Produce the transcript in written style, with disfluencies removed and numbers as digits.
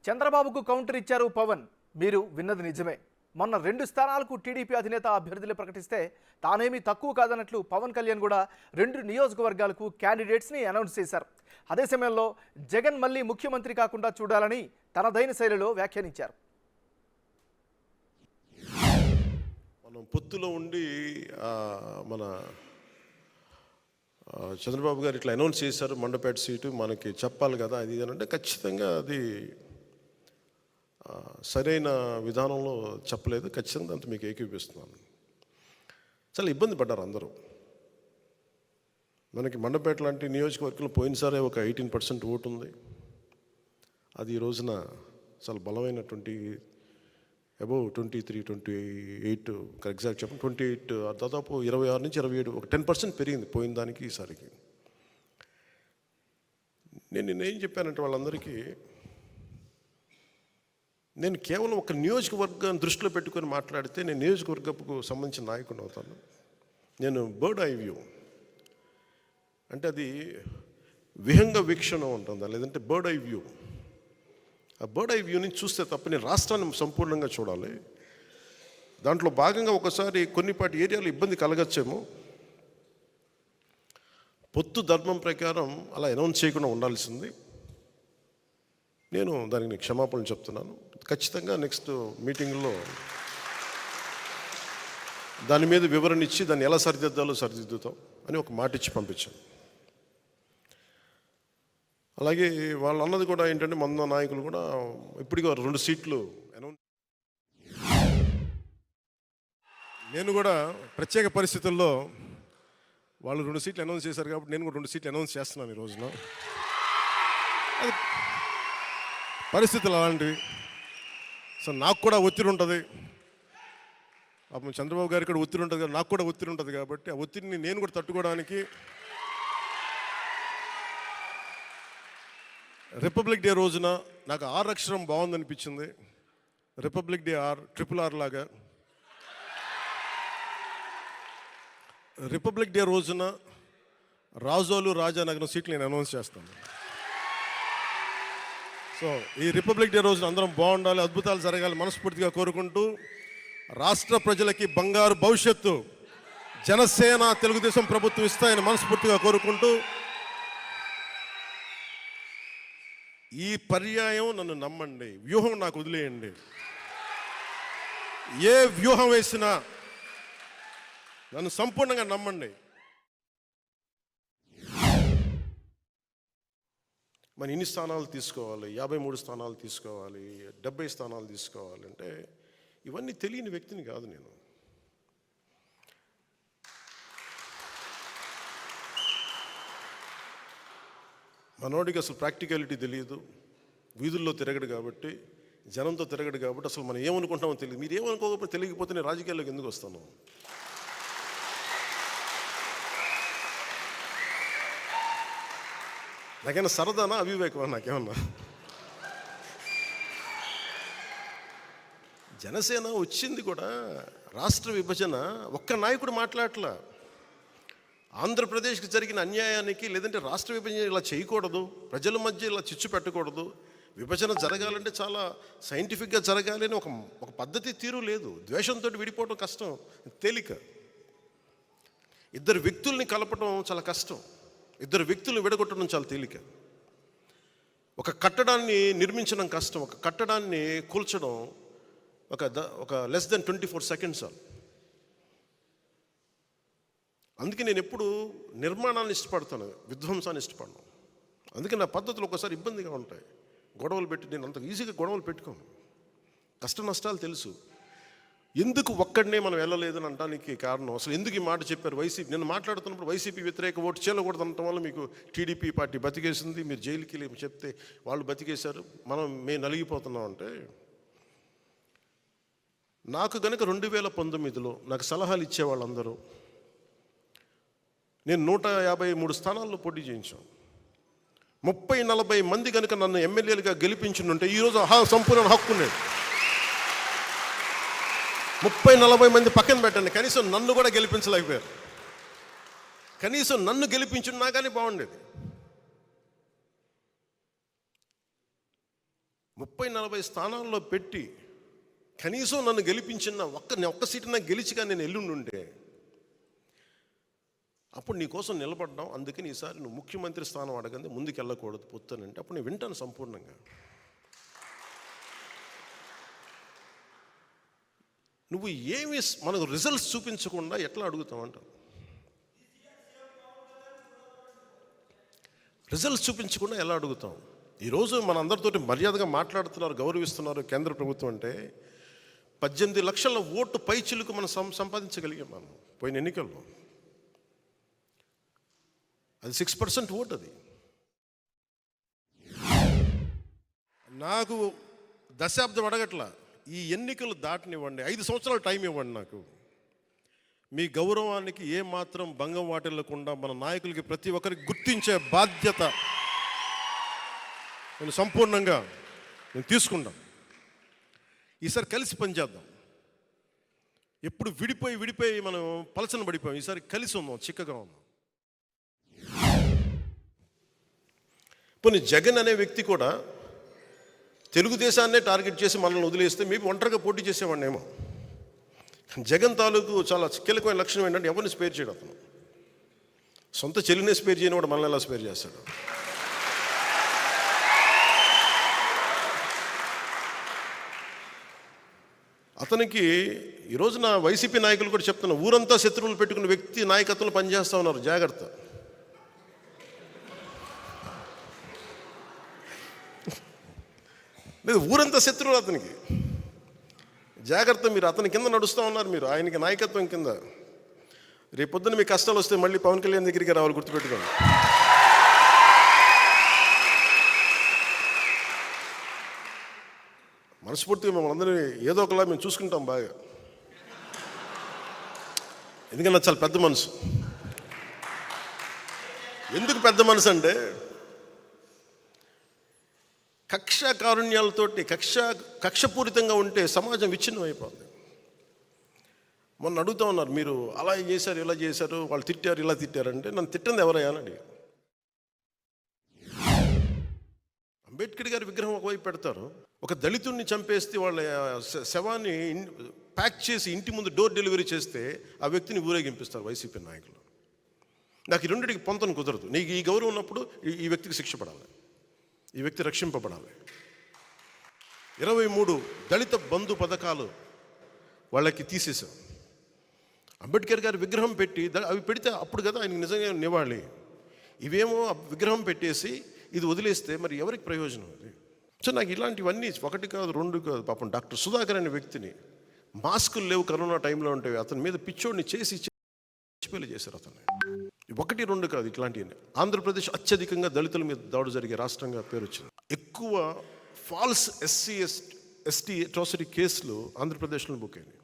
చంద్రబాబుకు కౌంటర్ ఇచ్చారు పవన్. మీరు విన్నది నిజమే. మొన్న 2 స్థానాలకు టీడీపీ అధినేత అభ్యర్థులు ప్రకటిస్తే తానేమీ తక్కువ కాదన్నట్లు పవన్ కళ్యాణ్ కూడా 2 నియోజకవర్గాలకు క్యాండిడేట్స్ని అనౌన్స్ చేశారు. అదే సమయంలో జగన్ మళ్ళీ ముఖ్యమంత్రి కాకుండా చూడాలని తనదైన శైలిలో వ్యాఖ్యానించారు. మనం పొత్తులో ఉండి మన చంద్రబాబు గారు ఇట్లా అనౌన్స్ చేశారు, మండపేట సీటు మనకి చెప్పాలి కదా అది అంటే ఖచ్చితంగా అది సరైన విధానంలో చెప్పలేదు. ఖచ్చితంగా అంత మీకు ఏకీపిస్తున్నాను. చాలా ఇబ్బంది పడ్డారు అందరూ. మనకి మండపేట లాంటి నియోజకవర్గంలో పోయినసారే ఒక 18% ఓటు ఉంది. అది ఈ రోజున చాలా బలమైనటువంటి అబౌవ్ 23-28 ఎగ్జాక్ట్ చెప్పండి 28 దాదాపు 26 నుంచి 27 ఒక 10% పెరిగింది పోయిన దానికి ఈసారికి. నేనేం చెప్పానంటే వాళ్ళందరికీ నేను కేవలం ఒక నియోజకవర్గాన్ని దృష్టిలో పెట్టుకొని మాట్లాడితే నేను నియోజకవర్గపు సంబంధించిన నాయకుడు అవుతాను. నేను బర్డ్ ఐ వ్యూ అంటే అది విహంగ వీక్షణం ఉంటుందా లేదంటే బర్డ్ ఐ వ్యూ. ఆ బర్డ్ ఐ వ్యూ నుంచి చూస్తే తప్ప నేను రాష్ట్రాన్ని సంపూర్ణంగా చూడాలి. దాంట్లో భాగంగా ఒకసారి కొన్నిపాటి ఏరియాలో ఇబ్బంది కలగచ్చేమో. పొత్తు ధర్మం ప్రకారం అలా అనౌన్స్ చేయకుండా ఉండాల్సింది. నేను దానికి క్షమాపణలు చెప్తున్నాను. ఖచ్చితంగా నెక్స్ట్ మీటింగ్లో దాని మీద వివరణ ఇచ్చి దాన్ని ఎలా సరిదిద్దాలో సరిదిద్దుతాం అని ఒక మాట ఇచ్చి పంపించాను. అలాగే వాళ్ళు అన్నది కూడా ఏంటంటే మన నాయకులు కూడా ఇప్పటికీ 2 సీట్లు అనౌన్స్. నేను కూడా ప్రత్యేక పరిస్థితుల్లో వాళ్ళు 2 సీట్లు అనౌన్స్ చేశారు కాబట్టి నేను కూడా 2 సీట్లు అనౌన్స్ చేస్తున్నాను ఈ రోజున. అది పరిస్థితులు అలాంటివి. సో నాకు కూడా ఒత్తిడి ఉంటుంది. పాపం చంద్రబాబు గారికి కూడా ఒత్తిడి ఉంటుంది కదా, నాకు కూడా ఒత్తిడి ఉంటుంది కాబట్టి ఆ ఒత్తిడిని నేను కూడా తట్టుకోవడానికి రిపబ్లిక్ డే రోజున నాకు R అక్షరం బాగుందనిపించింది. రిపబ్లిక్ డే RRR లాగా రిపబ్లిక్ డే రోజున రాజోలు రాజానగరం సీట్లు నేను అనౌన్స్ చేస్తాను. సో ఈ రిపబ్లిక్ డే రోజున అందరం బాగుండాలి, అద్భుతాలు జరగాలి మనస్ఫూర్తిగా కోరుకుంటూ రాష్ట్ర ప్రజలకి బంగారు భవిష్యత్తు జనసేన తెలుగుదేశం ప్రభుత్వం ఇస్తాయని మనస్ఫూర్తిగా కోరుకుంటూ ఈ పర్యాయం నన్ను నమ్మండి, వ్యూహం నాకు వదిలేయండి. ఏ వ్యూహం వేసినా నన్ను సంపూర్ణంగా నమ్మండి. మన ఇన్ని స్థానాలు తీసుకోవాలి, 53 స్థానాలు తీసుకోవాలి, 70 స్థానాలు తీసుకోవాలి అంటే ఇవన్నీ తెలియని వ్యక్తిని కాదు నేను. మనోడికి అసలు ప్రాక్టికాలిటీ తెలియదు, వీధుల్లో తిరగడు కాబట్టి, జనంతో తిరగడు కాబట్టి అసలు మనం ఏమనుకుంటామో తెలియదు. మీరు ఏమనుకోకపోతే తెలియకపోతే నేను రాజకీయాల్లోకి ఎందుకు వస్తాను? నాకేమన్నా సరదానా అవివేకమా? నాకేమన్నా జనసేన వచ్చింది కూడా రాష్ట్ర విభజన ఒక్క నాయకుడు మాట్లాడట్లా. ఆంధ్రప్రదేశ్కి జరిగిన అన్యాయానికి లేదంటే రాష్ట్ర విభజన ఇలా చేయకూడదు, ప్రజల మధ్య ఇలా చిచ్చు పెట్టకూడదు, విభజన జరగాలంటే చాలా సైంటిఫిక్గా జరగాలి అని ఒక పద్ధతి తీరు లేదు. ద్వేషంతో విడిపోవడం కష్టం, తేలిక. 2 వ్యక్తుల్ని కలపడం చాలా కష్టం, 2 వ్యక్తులను విడగొట్టడం చాలా తేలిక. ఒక కట్టడాన్ని నిర్మించడం కష్టం, ఒక కట్టడాన్ని కూల్చడం ఒక లెస్ దెన్ 24 సెకండ్స్. అందుకే నేను ఎప్పుడు నిర్మాణాన్ని ఇష్టపడతాను, విధ్వంసాన్ని ఇష్టపడను. అందుకే నా పద్ధతులు ఒకసారి ఇబ్బందిగా ఉంటాయి. గొడవలు పెట్టి నేను అంత ఈజీగా గొడవలు పెట్టుకోను. కష్ట నష్టాలు తెలుసు. ఎందుకు ఒక్కడనే మనం వెళ్ళలేదని అనడానికి కారణం అసలు ఎందుకు ఈ మాట చెప్పారు వైసీపీ. నేను మాట్లాడుతున్నప్పుడు వైసీపీ వ్యతిరేక ఓటు చేయకూడదు అనటం వల్ల మీకు టీడీపీ పార్టీ బతికేసింది, మీరు జైలుకి వెళ్ళి చెప్తే వాళ్ళు బతికేశారు, మేము నలిగిపోతున్నాం అంటే. నాకు కనుక 2019లో నాకు సలహాలు ఇచ్చే వాళ్ళందరూ నేను 153 స్థానాల్లో పోటీ చేయించాను. 30-40 మంది కనుక నన్ను ఎమ్మెల్యేలుగా గెలిపించుంటే ఈరోజు సంపూర్ణ హక్కు ఉండేది. 30-40 మంది పక్కన పెట్టండి, కనీసం నన్ను కూడా గెలిపించలేకపోయారు. కనీసం నన్ను గెలిపించున్నా కానీ బాగుండేది. 30-40 స్థానాల్లో పెట్టి కనీసం నన్ను గెలిపించిన ఒక్క సీటు నాకు గెలిచిగా నేను ఎల్లుండుంటే అప్పుడు నీ కోసం నిలబడ్డాం, అందుకని ఈసారి నువ్వు ముఖ్యమంత్రి స్థానం అడగండి, ముందుకు వెళ్ళకూడదు పొత్తానంటే అప్పుడు నేను వింటాను సంపూర్ణంగా. నువ్వు ఏమి మనకు రిజల్ట్స్ చూపించకుండా ఎట్లా అడుగుతావంట? రిజల్ట్స్ చూపించకుండా ఎలా అడుగుతాం? ఈరోజు మన అందరితోటి మర్యాదగా మాట్లాడుతున్నారు, గౌరవిస్తున్నారు కేంద్ర ప్రభుత్వం అంటే 18 లక్షల ఓటు పైచిలుకు మనం సంపాదించగలిగాం మనం పోయిన ఎన్నికల్లో. అది 6% ఓటు. అది నాకు దశాబ్దం అడగట్లా, ఈ ఎన్నికలు దాటనివ్వండి, 5 సంవత్సరాలు టైం ఇవ్వండి నాకు. మీ గౌరవానికి ఏమాత్రం భంగం వాటిల్లకుండా మన నాయకులకి ప్రతి ఒక్కరికి గుర్తించే బాధ్యత నేను సంపూర్ణంగా తీసుకుంటాం. ఈసారి కలిసి పనిచేద్దాం. ఎప్పుడు విడిపోయి మనం పలచన పడిపోయాం. ఈసారి కలిసి ఉందాం, చిక్కగా ఉందాం. పోనీ జగన్ అనే వ్యక్తి కూడా తెలుగుదేశాన్నే టార్గెట్ చేసి మనల్ని వదిలేస్తే మేబీ ఒంటరిగా పోటీ చేసేవాడిని ఏమో. జగన్ తాలూకు చాలా కీలకమైన లక్షణం ఏంటంటే ఎవరిని స్పేర్ చేయడం. అతను సొంత చెల్లినే స్పేర్ చేయని వాడు మనల్ని ఎలా స్పేర్ చేస్తాడు? అతనికి ఈ రోజున వైసీపీ నాయకులు కూడా చెప్తున్నారు, ఊరంతా శత్రువులు పెట్టుకున్న వ్యక్తి నాయకత్వంలో పనిచేస్తూ ఉన్నారు, జాగ్రత్త. లేదు, ఊరంతా శత్రువులు అతనికి, జాగ్రత్త. మీరు అతని కింద నడుస్తూ ఉన్నారు, మీరు ఆయనకి నాయకత్వం కింద. రేపొద్దున మీకు కష్టాలు వస్తే మళ్ళీ పవన్ కళ్యాణ్ దగ్గరికి రావాలి, గుర్తుపెట్టుకోండి. మనస్ఫూర్తిగా మమ్మల్ని అందరినీ ఏదో ఒకలా మేము చూసుకుంటాం బాగా. ఎందుకన్నా చాలా పెద్ద మనసు. ఎందుకు పెద్ద మనసు అంటే కక్ష కారుణ్యాలతోటి కక్షపూరితంగా ఉంటే సమాజం విచ్ఛిన్నం అయిపోతుంది. మొన్న అడుగుతూ ఉన్నారు, మీరు అలా చేశారు ఇలా చేశారు, వాళ్ళు తిట్టారు ఇలా తిట్టారంటే నన్ను తిట్టింది ఎవరయ్యా అని అడిగారు. అంబేద్కర్ గారి విగ్రహం ఒకవైపు పెడతారు, ఒక దళితుడిని చంపేస్తే వాళ్ళ శవాన్ని ప్యాక్ చేసి ఇంటి ముందు డోర్ డెలివరీ చేస్తే ఆ వ్యక్తిని ఊరేగింపిస్తారు వైసీపీ నాయకులు. నాకు ఈ రెండింటికి పొంతను కుదరదు. నీకు ఈ గౌరవం ఉన్నప్పుడు ఈ వ్యక్తికి శిక్ష పడాలి, ఈ వ్యక్తి రక్షింపబడాలి. 23 దళిత బంధు పథకాలు వాళ్ళకి తీసేశాం. అంబేద్కర్ గారి విగ్రహం పెట్టి అవి పెడితే అప్పుడు కదా ఆయనకి నిజంగా నివాళి. ఇవేమో విగ్రహం పెట్టేసి ఇది వదిలేస్తే మరి ఎవరికి ప్రయోజనం అది? సో నాకు ఇలాంటివన్నీ 1 కాదు 2 కాదు. పాపం డాక్టర్ సుధాకర్ అనే వ్యక్తిని మాస్కులు లేవు కరోనా టైంలో ఉంటాయి, అతని మీద పిచ్చోడిని చేసి చచ్చిపోయి చేశారు అతన్ని. 1, 2 కాదు ఇట్లాంటివి. ఆంధ్రప్రదేశ్ అత్యధికంగా దళితుల మీద దాడి జరిగే రాష్ట్రంగా పేరు వచ్చింది. ఎక్కువ ఫాల్స్ SC ST అట్రాసిటీ కేసులు ఆంధ్రప్రదేశ్లో బుక్ అయినాయి.